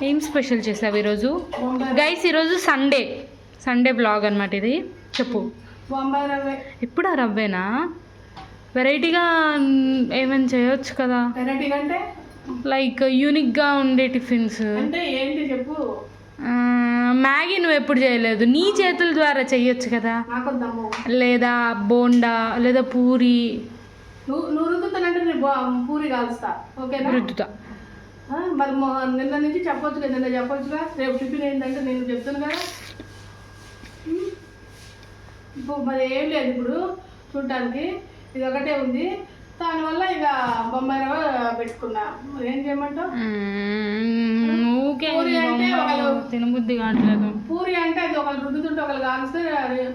ఏం స్పెషల్ చేసావు ఈరోజు? గైస్ ఈరోజు సండే బ్లాగ్ అనమాట ఇది. చెప్పు. బొంబాయి రవ్వే. ఇప్పుడు ఆ రవ్వేనా? వెరైటీగా ఏమైనా చేయొచ్చు కదా. వెరైటీగా అంటే లైక్ యూనిక్గా ఉండే టిఫిన్స్ అంటే ఏంటి చెప్పు. మ్యాగీ నువ్వు ఎప్పుడు చేయలేదు, నీ చేతుల ద్వారా చెయ్యొచ్చు కదా. లేదా బోండా లేదా పూరి. నువ్వు రుద్దుతానంటే నేను పూరి కాలుస్తా. ఓకేనా? రుద్దుతా. మరి నిన్న నుంచి చెప్పొచ్చు కదా, నిన్న చెప్పొచ్చుగా. రేపు టిఫిన్ ఏంటంటే నేను చెప్తాను కదా. ఇప్పుడు మరి ఏం లేదు, ఇప్పుడు చూడటానికి ఇది ఒకటే ఉంది. దానివల్ల ఇక బొంబాయి రవ్వ పెట్టుకున్నా. ఏం చేయమంటావు? పూరి అంటే ఒకళ్ళు తినబుద్ధి కావట్లేదు. పూరి అంటే అది ఒకళ్ళు రుద్దుతుంటే ఒకళ్ళు కాల్స్తే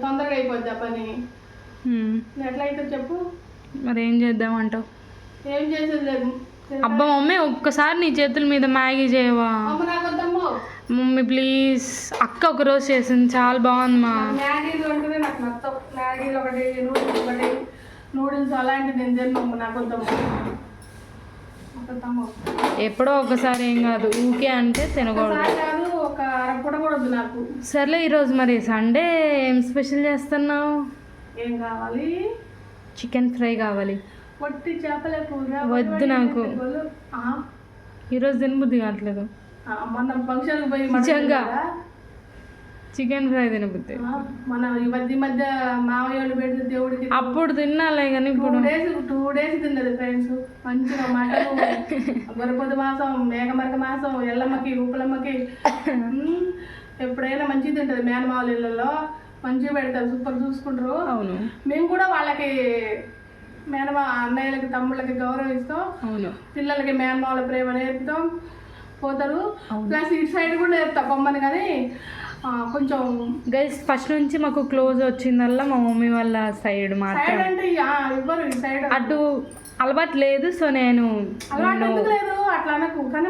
తొందరగా అయిపోద్ది ఆ పని. ఎట్లా అయితే చెప్పు. మరి ఏం చేద్దామంటావు? ఏం చేసేది లేదు. అబ్బా మమ్మీ, ఒక్కసారి నీ చేతుల మీద మ్యాగీ చేయవా? Mummy please. అక్క ఒకరోజు చేసింది, చాలా బాగుంది మా. మ్యాగీలు అంటేనే నాకు నచ్చవు. మ్యాగీలు ఒకటి, నూడిల్స్ ఒకటి, నూడిల్స్ అలాంటివి నేను తిన్నాము. నాకు ఎప్పుడో ఒకసారి ఏం కాదు, ఊకే అంటే తినకూడదు. కాదు, ఒక అరపూట కూడా వద్దు నాకు. సర్లే, ఈరోజు మరి సండే ఏం స్పెషల్ చేస్తున్నావు? ఏం కావాలి? చికెన్ ఫ్రై కావాలి. వట్టి చేపల కూర వద్దు నాకు. ఈరోజు తినబుద్ధి కావట్లేదు. మన ఫంక్షన్ పోయి నిజంగా చికెన్ ఫ్రై తినబుద్ధి. మన ఈ మధ్య మామయ్య వాళ్ళు పెడితే దేవుడికి అప్పుడు తినాలే కానీ ఇప్పుడు 2 days తిన్నది ఫ్రెండ్స్. మంచిగా మటన్, గొరపొద్దు మాసం, మేకమరక మాసం, ఎల్లమ్మకి, ఉప్పులమ్మకి ఎప్పుడైనా మంచిగా తింటుంది. మేనమావుల ఇళ్ళల్లో మంచిగా పెడతారు, సూపర్ చూసుకుంటారు. అవును, మేము కూడా వాళ్ళకి మేనమా అన్నయ్యలకి, తమ్ముళ్ళకి గౌరవిస్తాం. అవును, పిల్లలకి మేనమావుల ప్రేమ నేర్పుతాం, పోతారు. ప్లస్ ఇటు సైడ్ కూడా నేర్పుతాం బొమ్మని. కానీ కొంచెం గైస్ ఫస్ట్ నుంచి మాకు క్లోజ్ వచ్చిందల్లా మా మమ్మీ వాళ్ళ సైడ్ మాత్రం. అంటే ఇవ్వరు ఈ సైడ్, అటు అలవాటు లేదు. సో నేను అలవాటు ఎందుకు లేదు అట్లా అనకు. కానీ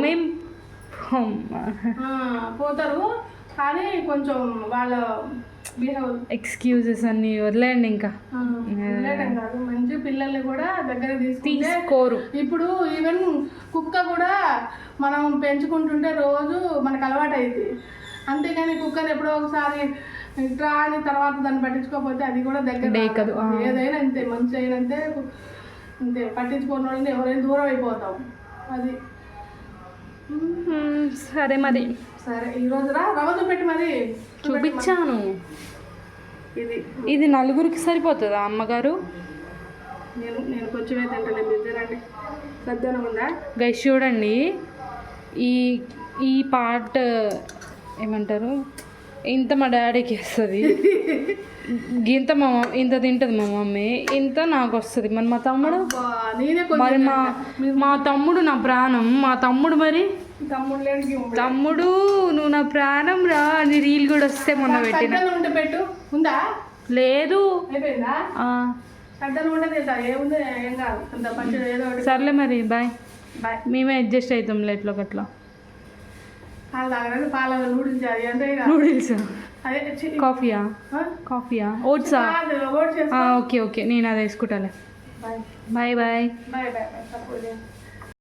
మేము పోతారు. కానీ కొంచెం వాళ్ళ ఎక్స్క్యూజెస్ అన్ని వదిలేయండి. ఇంకా కాదు, మంచి పిల్లల్ని కూడా దగ్గర తీసుకోరు. ఇప్పుడు ఈవెన్ కుక్క కూడా మనం పెంచుకుంటుంటే రోజు మనకు అలవాటు అయింది. అంతేగాని కుక్కని ఎప్పుడో ఒకసారి ఇట్లా అని తర్వాత దాన్ని పట్టించుకోకపోతే అది కూడా దగ్గర. ఏదైనా అంతే, మంచి అయినా అంతే, అంతే. పట్టించుకోని వాళ్ళని ఎవరైనా దూరం అయిపోతాం. అది సరే మరి. సరే, ఈరోజు రవ్వతో పెట్టి మరి చూపించాను. ఇది నలుగురికి సరిపోతుందా అమ్మగారు? నేను కొంచెమే తింటలేదు. తినండి. సద్దనం ఉందా గైస్? చూడండి, ఈ పార్ట్ ఏమంటారు, ఇంత మా డాడీకి వస్తుంది, ఇంత ఇంత తింటుంది మా మమ్మీ, ఇంత నాకు వస్తుంది. మరి మా తమ్ముడు, మరి మా తమ్ముడు నా ప్రాణం. మా తమ్ముడు మరి తమ్ముడు నువ్వు నా ప్రాణం రా అని రీల్ కూడా వస్తే మొన్న పెట్టిన. పెట్టు ఉందా? లేదు. సర్లే మరి, బాయ్. మేమే అడ్జస్ట్ అవుతాం లైఫ్లో అట్లా. నూడిల్స్, కాఫీయా, ఓట్సా? ఓకే ఓకే, నేను అది వేసుకుంటాలే. Bye bye.